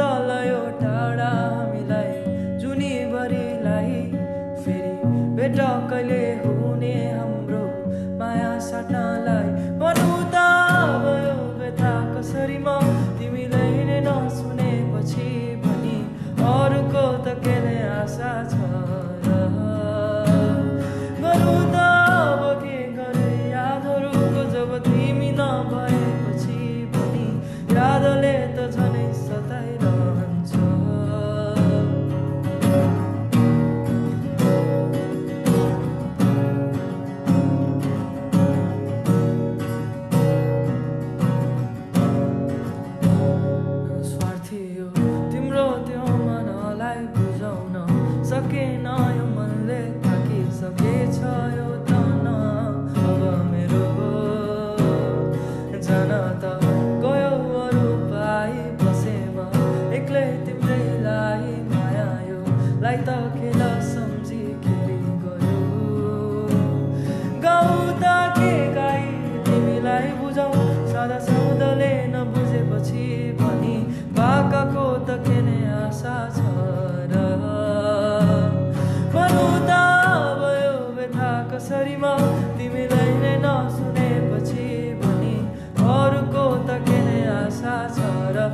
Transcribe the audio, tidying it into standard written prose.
तल यो टाढा हामीलाई जुनीभरिलाई फेरि भेट कहिले हुने हाम्रो माया साट्नलाई भन्नु त अब यो व्यथा कसरी म तिमीलाई नै नसुनेपछि पनि अरूको त के नै आशा छ र गर्नु त अब के गरे यादहरूको जब तिमी नभएपछि पनि यादले त झनै सताइरहन्छ स्वार्थी हो तिम्रो त्यो मनलाई बुझाउन सकेन यो मनले थाकिसकेछ यो तन अब मेरो जान त गयो अरू पाइ बसेमा एक्लै तिम्रैलाई माया यो लाई त खेल सम्झी खेली गयो गाउँ त के गाई तिमीलाई बुझाउ सदा सौदले नबुझेपछि पनि बाकाको त के नै आशा छ र भन्नु त अब यो व्यथा कसरी म तिमीलाई नै नसुनेपछि पनि अरूको त के नै आशा छ र